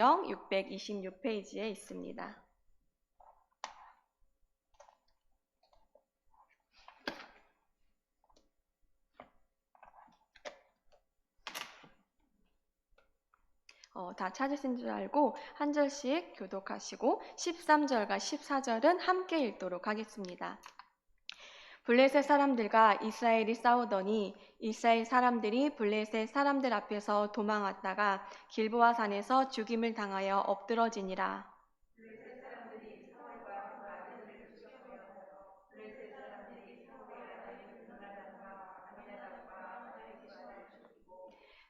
626페이지에 있습니다. 다 찾으신 줄 알고 한 절씩 교독하시고 13절과 14절은 함께 읽도록 하겠습니다. 블레셋 사람들과 이스라엘이 싸우더니 이스라엘 사람들이 블레셋 사람들 앞에서 도망왔다가 길보아 산에서 죽임을 당하여 엎드러지니라.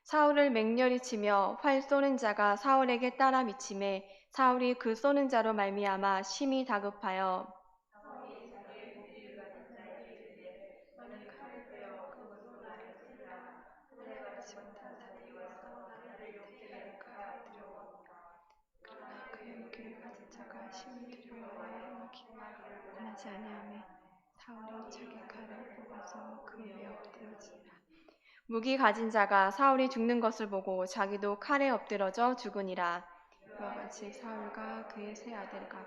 사울을 맹렬히 치며 활 쏘는 자가 사울에게 따라 미치매 사울이 그 쏘는 자로 말미암아 심히 다급하여 그의 무기를 가진 자가 심히 두려워하여 원하지 아니하매 사울이 자기 칼을 뽑아서 그 위에 엎드러지니라. 무기 가진 자가 사울이 죽는 것을 보고 자기도 칼에 엎드러져 죽으니라. 이와 같이 사울과 그의 세 아들과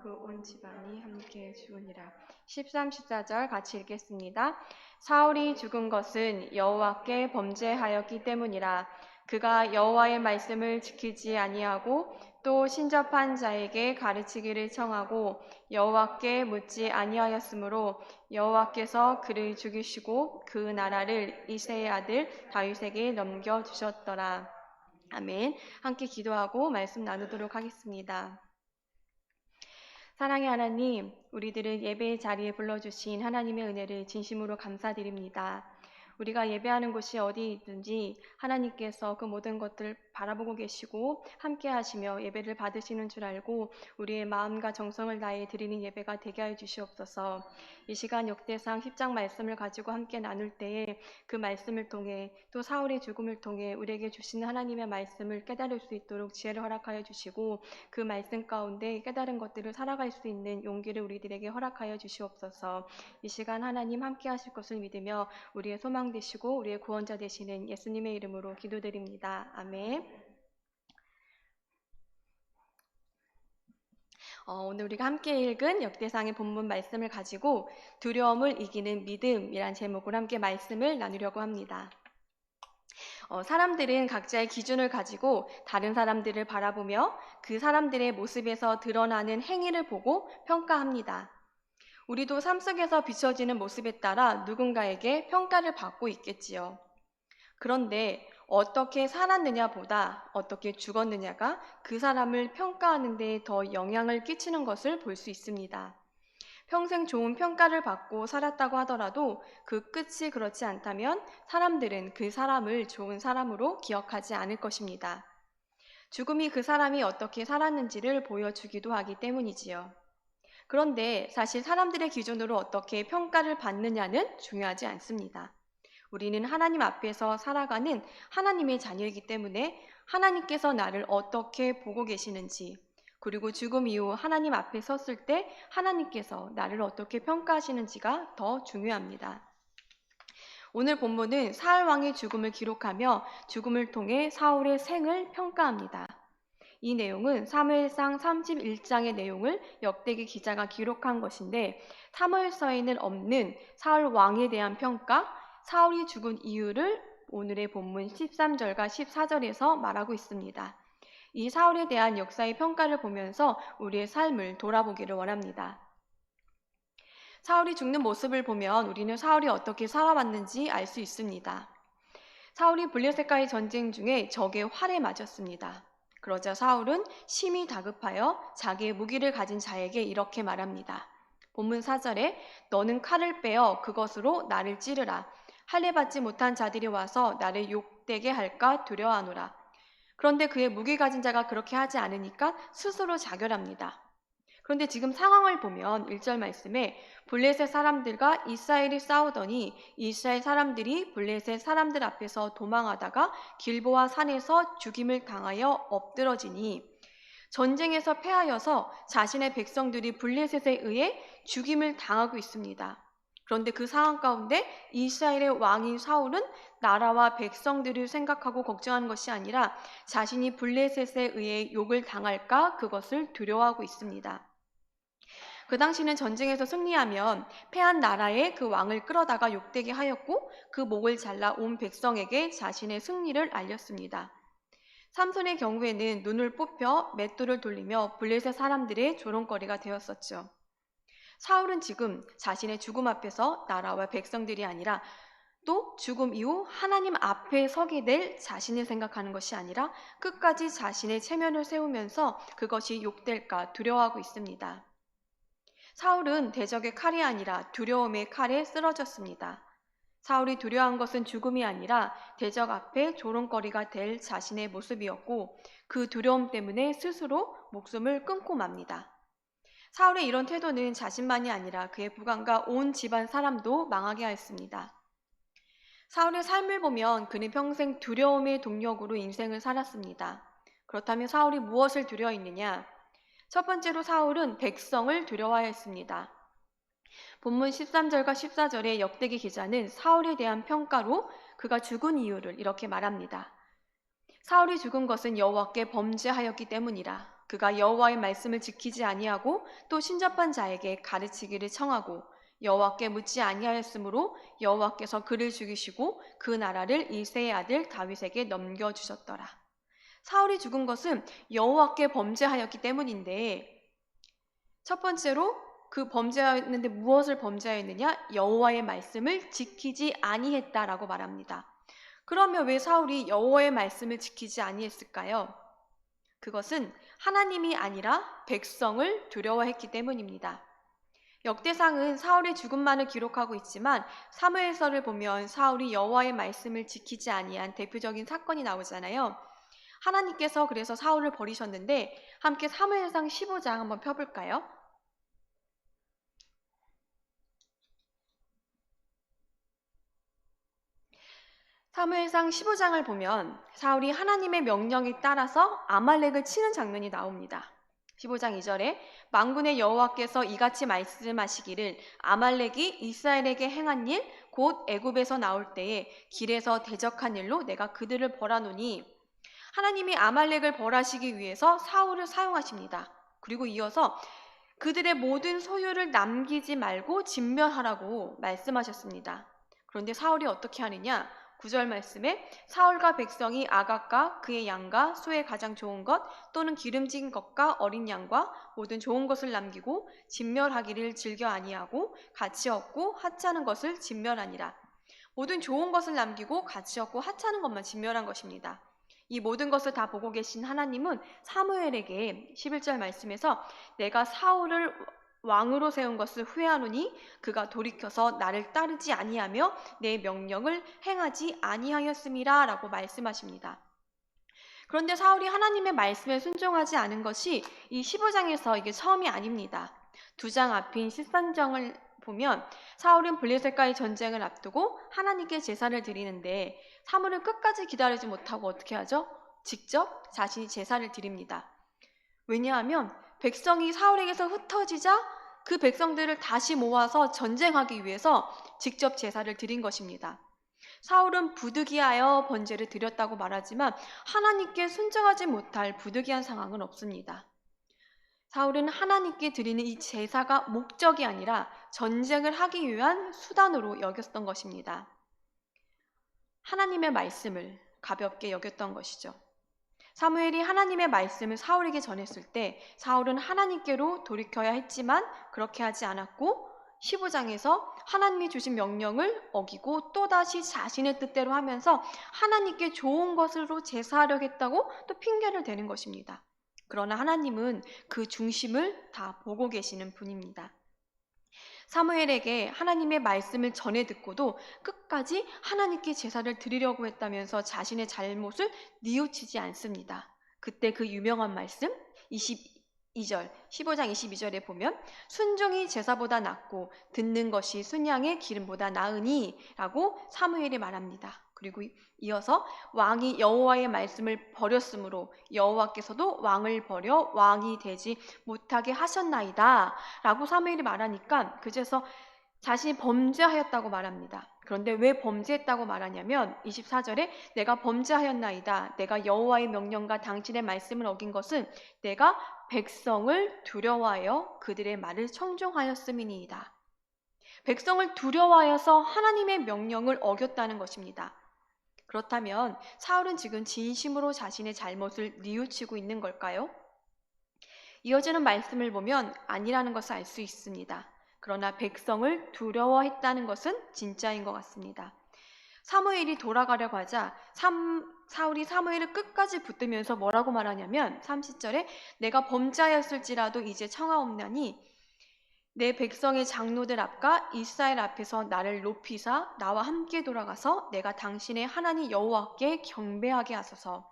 그 온 집안이 함께 죽으니라. 13, 14절 같이 읽겠습니다. 사울이 죽은 것은 여호와께 범죄하였기 때문이라. 그가 여호와의 말씀을 지키지 아니하고 또 신접한 자에게 가르치기를 청하고 여호와께 묻지 아니하였으므로 여호와께서 그를 죽이시고 그 나라를 이새의 아들 다윗에게 넘겨주셨더라. 아멘. 함께 기도하고 말씀 나누도록 하겠습니다. 사랑의 하나님, 우리들을 예배의 자리에 불러주신 하나님의 은혜를 진심으로 감사드립니다. 우리가 예배하는 곳이 어디 있든지 하나님께서 그 모든 것들을 바라보고 계시고 함께 하시며 예배를 받으시는 줄 알고 우리의 마음과 정성을 다해 드리는 예배가 되게 하여 주시옵소서. 이 시간 역대상 10장 말씀을 가지고 함께 나눌 때에 그 말씀을 통해 또 사울의 죽음을 통해 우리에게 주시는 하나님의 말씀을 깨달을 수 있도록 지혜를 허락하여 주시고 그 말씀 가운데 깨달은 것들을 살아갈 수 있는 용기를 우리들에게 허락하여 주시옵소서. 이 시간 하나님 함께 하실 것을 믿으며 우리의 소망 되시고 우리의 구원자 되시는 예수님의 이름으로 기도드립니다. 아멘. 오늘 우리가 함께 읽은 역대상의 본문 말씀을 가지고 두려움을 이기는 믿음이란 제목으로 함께 말씀을 나누려고 합니다. 사람들은 각자의 기준을 가지고 다른 사람들을 바라보며 그 사람들의 모습에서 드러나는 행위를 보고 평가합니다. 우리도 삶 속에서 비춰지는 모습에 따라 누군가에게 평가를 받고 있겠지요. 그런데 어떻게 살았느냐보다 어떻게 죽었느냐가 그 사람을 평가하는 데 더 영향을 끼치는 것을 볼 수 있습니다. 평생 좋은 평가를 받고 살았다고 하더라도 그 끝이 그렇지 않다면 사람들은 그 사람을 좋은 사람으로 기억하지 않을 것입니다. 죽음이 그 사람이 어떻게 살았는지를 보여주기도 하기 때문이지요. 그런데 사실 사람들의 기준으로 어떻게 평가를 받느냐는 중요하지 않습니다. 우리는 하나님 앞에서 살아가는 하나님의 자녀이기 때문에 하나님께서 나를 어떻게 보고 계시는지, 그리고 죽음 이후 하나님 앞에 섰을 때 하나님께서 나를 어떻게 평가하시는지가 더 중요합니다. 오늘 본문은 사울 왕의 죽음을 기록하며 죽음을 통해 사울의 생을 평가합니다. 이 내용은 사무엘상 31장의 내용을 역대기 기자가 기록한 것인데 사무엘서에는 없는 사울 왕에 대한 평가, 사울이 죽은 이유를 오늘의 본문 13절과 14절에서 말하고 있습니다. 이 사울에 대한 역사의 평가를 보면서 우리의 삶을 돌아보기를 원합니다. 사울이 죽는 모습을 보면 우리는 사울이 어떻게 살아왔는지 알 수 있습니다. 사울이 블레셋과의 전쟁 중에 적의 활에 맞았습니다. 그러자 사울은 심히 다급하여 자기의 무기를 가진 자에게 이렇게 말합니다. 본문 4절에 너는 칼을 빼어 그것으로 나를 찌르라. 할례 받지 못한 자들이 와서 나를 욕되게 할까 두려워하노라. 그런데 그의 무기 가진 자가 그렇게 하지 않으니까 스스로 자결합니다. 그런데 지금 상황을 보면 1절 말씀에 블레셋 사람들과 이스라엘이 싸우더니 이스라엘 사람들이 블레셋 사람들 앞에서 도망하다가 길보아 산에서 죽임을 당하여 엎드러지니 전쟁에서 패하여서 자신의 백성들이 블레셋에 의해 죽임을 당하고 있습니다. 그런데 그 상황 가운데 이스라엘의 왕인 사울은 나라와 백성들을 생각하고 걱정하는 것이 아니라 자신이 블레셋에 의해 욕을 당할까 그것을 두려워하고 있습니다. 그 당시는 전쟁에서 승리하면 패한 나라의 그 왕을 끌어다가 욕되게 하였고 그 목을 잘라 온 백성에게 자신의 승리를 알렸습니다. 삼손의 경우에는 눈을 뽑혀 맷돌을 돌리며 블레셋 사람들의 조롱거리가 되었었죠. 사울은 지금 자신의 죽음 앞에서 나라와 백성들이 아니라 또 죽음 이후 하나님 앞에 서게 될 자신을 생각하는 것이 아니라 끝까지 자신의 체면을 세우면서 그것이 욕될까 두려워하고 있습니다. 사울은 대적의 칼이 아니라 두려움의 칼에 쓰러졌습니다. 사울이 두려워한 것은 죽음이 아니라 대적 앞에 조롱거리가 될 자신의 모습이었고 그 두려움 때문에 스스로 목숨을 끊고 맙니다. 사울의 이런 태도는 자신만이 아니라 그의 부관과 온 집안 사람도 망하게 하였습니다. 사울의 삶을 보면 그는 평생 두려움의 동력으로 인생을 살았습니다. 그렇다면 사울이 무엇을 두려워했느냐? 첫 번째로 사울은 백성을 두려워하였습니다. 본문 13절과 14절의 역대기 기자는 사울에 대한 평가로 그가 죽은 이유를 이렇게 말합니다. 사울이 죽은 것은 여호와께 범죄하였기 때문이라. 그가 여호와의 말씀을 지키지 아니하고 또 신접한 자에게 가르치기를 청하고 여호와께 묻지 아니하였으므로 여호와께서 그를 죽이시고 그 나라를 이새의 아들 다윗에게 넘겨주셨더라. 사울이 죽은 것은 여호와께 범죄하였기 때문인데 첫 번째로 그 범죄하였는데 무엇을 범죄하였느냐? 여호와의 말씀을 지키지 아니했다라고 말합니다. 그러면 왜 사울이 여호와의 말씀을 지키지 아니했을까요? 그것은 하나님이 아니라 백성을 두려워했기 때문입니다. 역대상은 사울의 죽음만을 기록하고 있지만 사무엘서를 보면 사울이 여호와의 말씀을 지키지 아니한 대표적인 사건이 나오잖아요. 하나님께서 그래서 사울을 버리셨는데 함께 사무엘상 15장 한번 펴볼까요? 사무엘상 15장을 보면 사울이 하나님의 명령에 따라서 아말렉을 치는 장면이 나옵니다. 15장 2절에 만군의 여호와께서 이같이 말씀하시기를 아말렉이 이스라엘에게 행한 일 곧 애굽에서 나올 때에 길에서 대적한 일로 내가 그들을 벌하노니 하나님이 아말렉을 벌하시기 위해서 사울을 사용하십니다. 그리고 이어서 그들의 모든 소유를 남기지 말고 진멸하라고 말씀하셨습니다. 그런데 사울이 어떻게 하느냐? 9절 말씀에 사울과 백성이 아각과 그의 양과 소의 가장 좋은 것 또는 기름진 것과 어린 양과 모든 좋은 것을 남기고 진멸하기를 즐겨 아니하고 가치 없고 하찮은 것을 진멸하니라. 모든 좋은 것을 남기고 가치 없고 하찮은 것만 진멸한 것입니다. 이 모든 것을 다 보고 계신 하나님은 사무엘에게 11절 말씀에서 내가 사울을 왕으로 세운 것을 후회하노니 그가 돌이켜서 나를 따르지 아니하며 내 명령을 행하지 아니하였음이라 라고 말씀하십니다. 그런데 사울이 하나님의 말씀에 순종하지 않은 것이 이 15장에서 이게 처음이 아닙니다. 2장 앞인 13장을 보면 사울은 블레셋과의 전쟁을 앞두고 하나님께 제사를 드리는데 사무엘은 끝까지 기다리지 못하고 어떻게 하죠? 직접 자신이 제사를 드립니다. 왜냐하면 백성이 사울에게서 흩어지자 그 백성들을 다시 모아서 전쟁하기 위해서 직접 제사를 드린 것입니다. 사울은 부득이하여 번제를 드렸다고 말하지만 하나님께 순종하지 못할 부득이한 상황은 없습니다. 사울은 하나님께 드리는 이 제사가 목적이 아니라 전쟁을 하기 위한 수단으로 여겼던 것입니다. 하나님의 말씀을 가볍게 여겼던 것이죠. 사무엘이 하나님의 말씀을 사울에게 전했을 때 사울은 하나님께로 돌이켜야 했지만 그렇게 하지 않았고 15장에서 하나님이 주신 명령을 어기고 또다시 자신의 뜻대로 하면서 하나님께 좋은 것으로 제사하려겠다고 또 핑계를 대는 것입니다. 그러나 하나님은 그 중심을 다 보고 계시는 분입니다. 사무엘에게 하나님의 말씀을 전해 듣고도 끝까지 하나님께 제사를 드리려고 했다면서 자신의 잘못을 뉘우치지 않습니다. 그때 그 유명한 말씀 22절, 15장 22절에 보면 순종이 제사보다 낫고 듣는 것이 순양의 기름보다 나으니 라고 사무엘이 말합니다. 그리고 이어서 왕이 여호와의 말씀을 버렸으므로 여호와께서도 왕을 버려 왕이 되지 못하게 하셨나이다 라고 사무엘이 말하니까 그제서 자신이 범죄하였다고 말합니다. 그런데 왜 범죄했다고 말하냐면 24절에 내가 범죄하였나이다. 내가 여호와의 명령과 당신의 말씀을 어긴 것은 내가 백성을 두려워하여 그들의 말을 청종하였음이니이다. 백성을 두려워하여서 하나님의 명령을 어겼다는 것입니다. 그렇다면 사울은 지금 진심으로 자신의 잘못을 뉘우치고 있는 걸까요? 이어지는 말씀을 보면 아니라는 것을 알 수 있습니다. 그러나 백성을 두려워했다는 것은 진짜인 것 같습니다. 사무엘이 돌아가려고 하자 사울이 사무엘을 끝까지 붙들면서 뭐라고 말하냐면 30절에 내가 범죄하였을지라도 이제 청하옵나니 내 백성의 장로들 앞과 이스라엘 앞에서 나를 높이사 나와 함께 돌아가서 내가 당신의 하나님 여호와께 경배하게 하소서.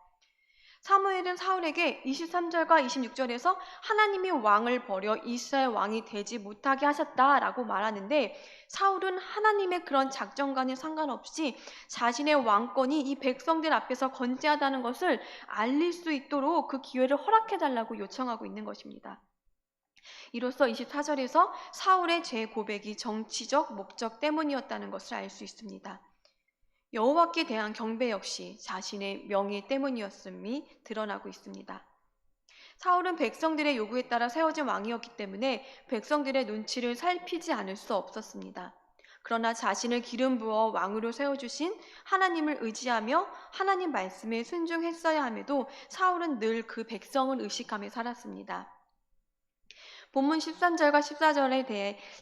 사무엘은 사울에게 23절과 26절에서 하나님이 왕을 버려 이스라엘 왕이 되지 못하게 하셨다라고 말하는데 사울은 하나님의 그런 작정과는 상관없이 자신의 왕권이 이 백성들 앞에서 건재하다는 것을 알릴 수 있도록 그 기회를 허락해달라고 요청하고 있는 것입니다. 이로써 24절에서 사울의 죄 고백이 정치적 목적 때문이었다는 것을 알 수 있습니다. 여호와께 대한 경배 역시 자신의 명예 때문이었음이 드러나고 있습니다. 사울은 백성들의 요구에 따라 세워진 왕이었기 때문에 백성들의 눈치를 살피지 않을 수 없었습니다. 그러나 자신을 기름 부어 왕으로 세워주신 하나님을 의지하며 하나님 말씀에 순종했어야 함에도 사울은 늘 그 백성을 의식하며 살았습니다. 본문 13절과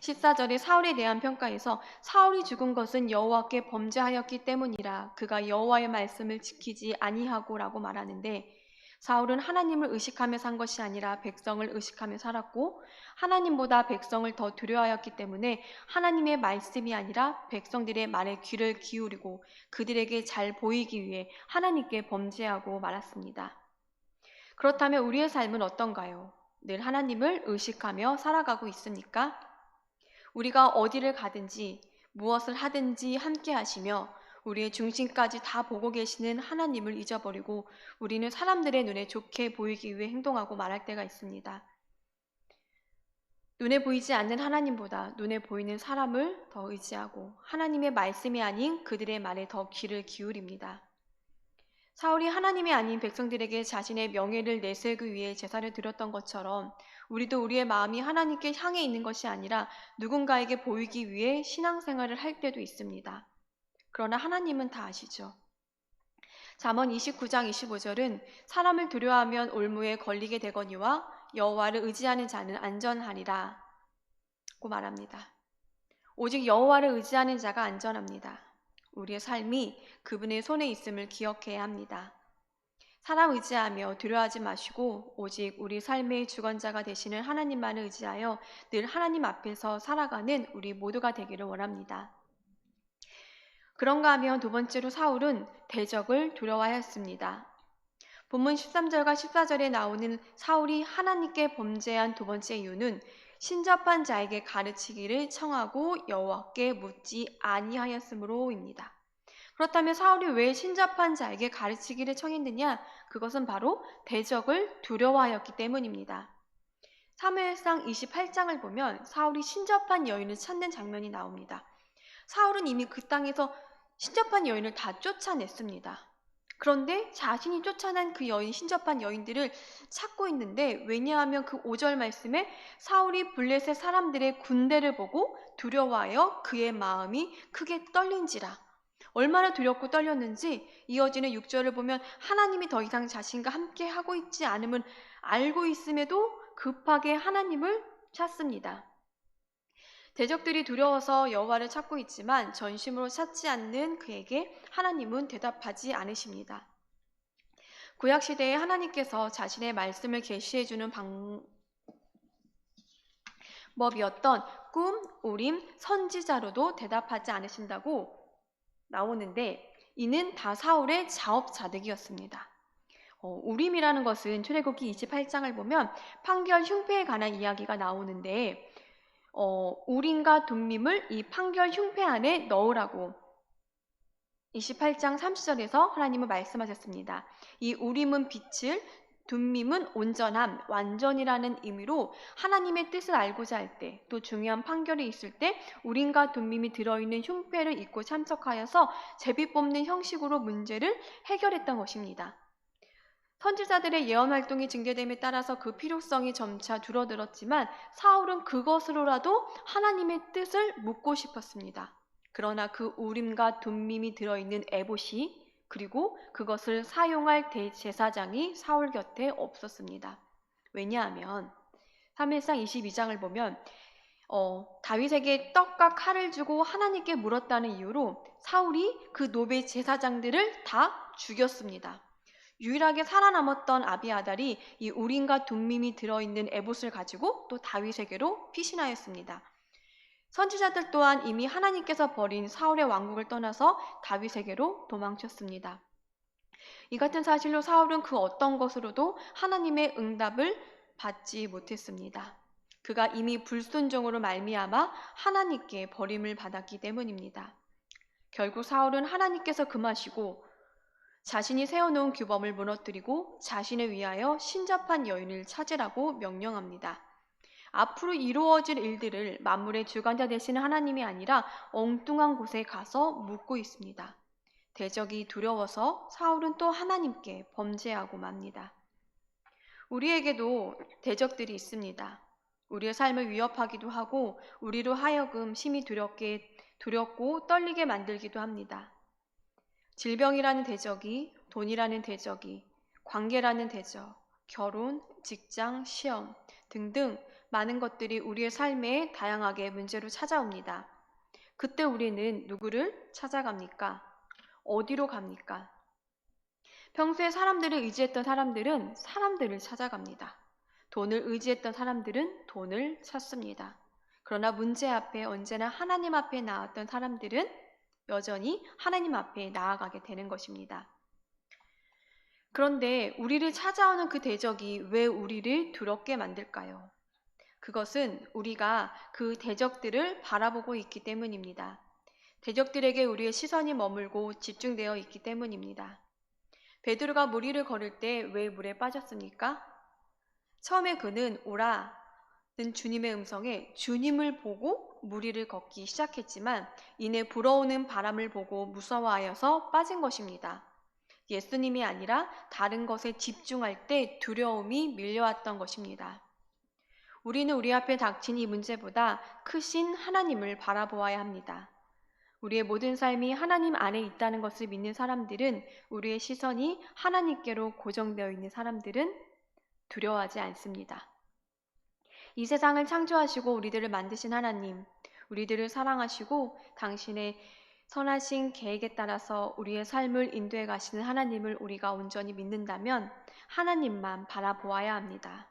14절의 사울에 대한 평가에서 사울이 죽은 것은 여호와께 범죄하였기 때문이라 그가 여호와의 말씀을 지키지 아니하고 라고 말하는데 사울은 하나님을 의식하며 산 것이 아니라 백성을 의식하며 살았고 하나님보다 백성을 더 두려워하였기 때문에 하나님의 말씀이 아니라 백성들의 말에 귀를 기울이고 그들에게 잘 보이기 위해 하나님께 범죄하고 말았습니다. 그렇다면 우리의 삶은 어떤가요? 늘 하나님을 의식하며 살아가고 있습니까? 우리가 어디를 가든지 무엇을 하든지 함께 하시며 우리의 중심까지 다 보고 계시는 하나님을 잊어버리고 우리는 사람들의 눈에 좋게 보이기 위해 행동하고 말할 때가 있습니다. 눈에 보이지 않는 하나님보다 눈에 보이는 사람을 더 의지하고 하나님의 말씀이 아닌 그들의 말에 더 귀를 기울입니다. 사울이 하나님이 아닌 백성들에게 자신의 명예를 내세우기 위해 제사를 드렸던 것처럼 우리도 우리의 마음이 하나님께 향해 있는 것이 아니라 누군가에게 보이기 위해 신앙생활을 할 때도 있습니다. 그러나 하나님은 다 아시죠. 잠언 29장 25절은 사람을 두려워하면 올무에 걸리게 되거니와 여호와를 의지하는 자는 안전하리라 고 말합니다. 오직 여호와를 의지하는 자가 안전합니다. 우리의 삶이 그분의 손에 있음을 기억해야 합니다. 사람 의지하며 두려워하지 마시고 오직 우리 삶의 주권자가 되시는 하나님만을 의지하여 늘 하나님 앞에서 살아가는 우리 모두가 되기를 원합니다. 그런가 하면 두 번째로 사울은 대적을 두려워하였습니다. 본문 13절과 14절에 나오는 사울이 하나님께 범죄한 두 번째 이유는 신접한 자에게 가르치기를 청하고 여호와께 묻지 아니하였으므로입니다. 그렇다면 사울이 왜 신접한 자에게 가르치기를 청했느냐? 그것은 바로 대적을 두려워하였기 때문입니다. 사무엘상 28장을 보면 사울이 신접한 여인을 찾는 장면이 나옵니다. 사울은 이미 그 땅에서 신접한 여인을 다 쫓아냈습니다. 그런데 자신이 쫓아낸 그 여인, 신접한 여인들을 찾고 있는데 왜냐하면 그 5절 말씀에 사울이 블레셋 사람들의 군대를 보고 두려워하여 그의 마음이 크게 떨린지라. 얼마나 두렵고 떨렸는지 이어지는 6절을 보면 하나님이 더 이상 자신과 함께 하고 있지 않음을 알고 있음에도 급하게 하나님을 찾습니다. 대적들이 두려워서 여호와를 찾고 있지만 전심으로 찾지 않는 그에게 하나님은 대답하지 않으십니다. 구약시대에 하나님께서 자신의 말씀을 계시해 주는 방법이었던 꿈, 우림, 선지자로도 대답하지 않으신다고 나오는데 이는 다 사울의 자업자득이었습니다. 우림이라는 것은 출애굽기 28장을 보면 판결 흉패에 관한 이야기가 나오는데 우림과 둠밈을 이 판결 흉패 안에 넣으라고 28장 30절에서 하나님은 말씀하셨습니다. 이 우림은 빛을, 둠밈은 온전함, 완전이라는 의미로 하나님의 뜻을 알고자 할 때, 또 중요한 판결이 있을 때 우림과 둠밈이 들어있는 흉패를 입고 참석하여서 제비 뽑는 형식으로 문제를 해결했던 것입니다. 선지자들의 예언 활동이 증대됨에 따라서 그 필요성이 점차 줄어들었지만 사울은 그것으로라도 하나님의 뜻을 묻고 싶었습니다. 그러나 그 우림과 둠밈이 들어있는 에봇이 그리고 그것을 사용할 대제사장이 사울 곁에 없었습니다. 왜냐하면 3일상 22장을 보면 다윗에게 떡과 칼을 주고 하나님께 물었다는 이유로 사울이 그 노베 제사장들을 다 죽였습니다. 유일하게 살아남았던 아비아달이 이 우림과 둠밈이 들어있는 에봇을 가지고 또 다윗에게로 피신하였습니다. 선지자들 또한 이미 하나님께서 버린 사울의 왕국을 떠나서 다윗에게로 도망쳤습니다. 이 같은 사실로 사울은 그 어떤 것으로도 하나님의 응답을 받지 못했습니다. 그가 이미 불순종으로 말미암아 하나님께 버림을 받았기 때문입니다. 결국 사울은 하나님께서 금하시고 자신이 세워놓은 규범을 무너뜨리고 자신을 위하여 신접한 여인을 찾으라고 명령합니다. 앞으로 이루어질 일들을 만물의 주관자 되시는 하나님이 아니라 엉뚱한 곳에 가서 묻고 있습니다. 대적이 두려워서 사울은 또 하나님께 범죄하고 맙니다. 우리에게도 대적들이 있습니다. 우리의 삶을 위협하기도 하고 우리로 하여금 심히 두렵고 떨리게 만들기도 합니다. 질병이라는 대적이, 돈이라는 대적이, 관계라는 대적, 결혼, 직장, 시험 등등 많은 것들이 우리의 삶에 다양하게 문제로 찾아옵니다. 그때 우리는 누구를 찾아갑니까? 어디로 갑니까? 평소에 사람들을 의지했던 사람들은 사람들을 찾아갑니다. 돈을 의지했던 사람들은 돈을 찾습니다. 그러나 문제 앞에 언제나 하나님 앞에 나왔던 사람들은 여전히 하나님 앞에 나아가게 되는 것입니다. 그런데 우리를 찾아오는 그 대적이 왜 우리를 두렵게 만들까요? 그것은 우리가 그 대적들을 바라보고 있기 때문입니다. 대적들에게 우리의 시선이 머물고 집중되어 있기 때문입니다. 베드로가 물 위를 걸을 때 왜 물에 빠졌습니까? 처음에 그는 오라는 주님의 음성에 주님을 보고 물 위를 걷기 시작했지만 이내 불어오는 바람을 보고 무서워하여서 빠진 것입니다. 예수님이 아니라 다른 것에 집중할 때 두려움이 밀려왔던 것입니다. 우리는 우리 앞에 닥친 이 문제보다 크신 하나님을 바라보아야 합니다. 우리의 모든 삶이 하나님 안에 있다는 것을 믿는 사람들은, 우리의 시선이 하나님께로 고정되어 있는 사람들은 두려워하지 않습니다. 이 세상을 창조하시고 우리들을 만드신 하나님, 우리들을 사랑하시고 당신의 선하신 계획에 따라서 우리의 삶을 인도해 가시는 하나님을 우리가 온전히 믿는다면 하나님만 바라보아야 합니다.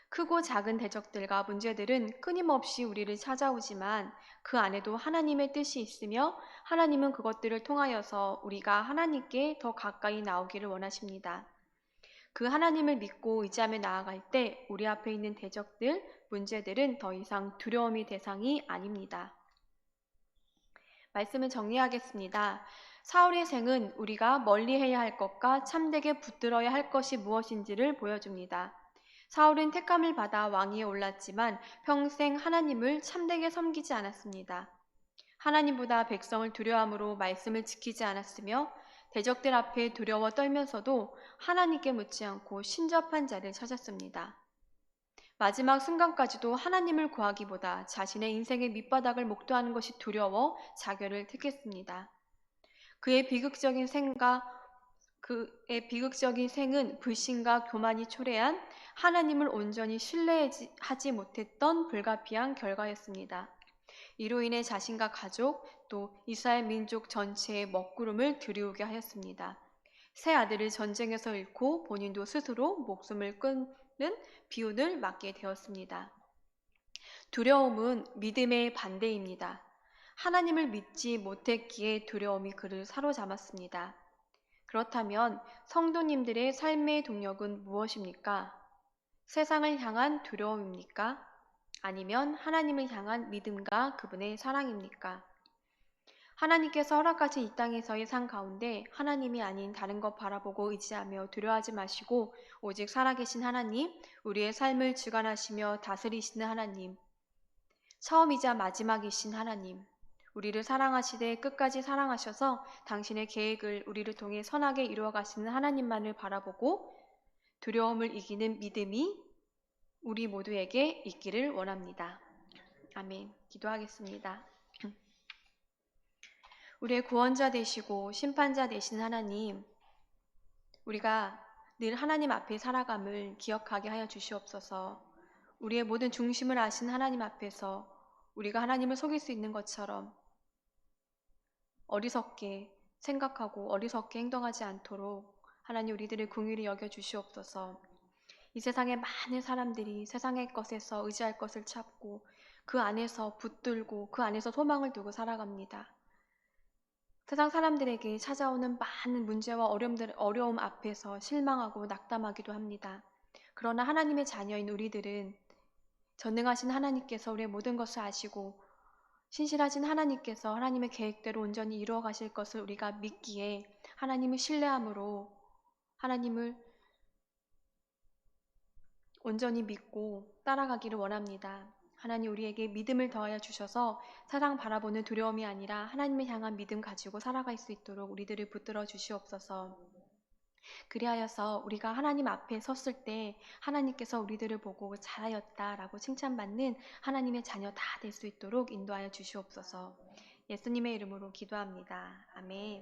크고 작은 대적들과 문제들은 끊임없이 우리를 찾아오지만 그 안에도 하나님의 뜻이 있으며 하나님은 그것들을 통하여서 우리가 하나님께 더 가까이 나오기를 원하십니다. 그 하나님을 믿고 의지하며 나아갈 때 우리 앞에 있는 대적들, 문제들은 더 이상 두려움의 대상이 아닙니다. 말씀을 정리하겠습니다. 사울의 생은 우리가 멀리해야 할 것과 참되게 붙들어야 할 것이 무엇인지를 보여줍니다. 사울은 택함을 받아 왕위에 올랐지만 평생 하나님을 참되게 섬기지 않았습니다. 하나님보다 백성을 두려워함으로 말씀을 지키지 않았으며 대적들 앞에 두려워 떨면서도 하나님께 묻지 않고 신접한 자를 찾았습니다. 마지막 순간까지도 하나님을 구하기보다 자신의 인생의 밑바닥을 목도하는 것이 두려워 자결을 택했습니다. 그의 비극적인 생은 불신과 교만이 초래한 하나님을 온전히 신뢰하지 못했던 불가피한 결과였습니다. 이로 인해 자신과 가족 또 이스라엘 민족 전체의 먹구름을 들이우게 하였습니다. 세 아들을 전쟁에서 잃고 본인도 스스로 목숨을 끊는 비운을 맞게 되었습니다. 두려움은 믿음의 반대입니다. 하나님을 믿지 못했기에 두려움이 그를 사로잡았습니다. 그렇다면 성도님들의 삶의 동력은 무엇입니까? 세상을 향한 두려움입니까? 아니면 하나님을 향한 믿음과 그분의 사랑입니까? 하나님께서 허락하신 이 땅에서의 삶 가운데 하나님이 아닌 다른 것 바라보고 의지하며 두려워하지 마시고 오직 살아계신 하나님, 우리의 삶을 주관하시며 다스리시는 하나님, 처음이자 마지막이신 하나님, 우리를 사랑하시되 끝까지 사랑하셔서 당신의 계획을 우리를 통해 선하게 이루어 가시는 하나님만을 바라보고 두려움을 이기는 믿음이 우리 모두에게 있기를 원합니다. 아멘. 기도하겠습니다. 우리의 구원자 되시고 심판자 되신 하나님, 우리가 늘 하나님 앞에 살아감을 기억하게 하여 주시옵소서. 우리의 모든 중심을 아신 하나님 앞에서 우리가 하나님을 속일 수 있는 것처럼 어리석게 생각하고 어리석게 행동하지 않도록 하나님 우리들을 긍휼히 여겨 주시옵소서. 이 세상의 많은 사람들이 세상의 것에서 의지할 것을 찾고 그 안에서 붙들고 그 안에서 소망을 두고 살아갑니다. 세상 사람들에게 찾아오는 많은 문제와 어려움 앞에서 실망하고 낙담하기도 합니다. 그러나 하나님의 자녀인 우리들은 전능하신 하나님께서 우리의 모든 것을 아시고 신실하신 하나님께서 하나님의 계획대로 온전히 이루어 가실 것을 우리가 믿기에 하나님을 신뢰함으로 하나님을 온전히 믿고 따라가기를 원합니다. 하나님 우리에게 믿음을 더하여 주셔서 세상 바라보는 두려움이 아니라 하나님을 향한 믿음 가지고 살아갈 수 있도록 우리들을 붙들어 주시옵소서. 그리하여서 우리가 하나님 앞에 섰을 때 하나님께서 우리들을 보고 잘하였다라고 칭찬받는 하나님의 자녀 다 될 수 있도록 인도하여 주시옵소서. 예수님의 이름으로 기도합니다. 아멘.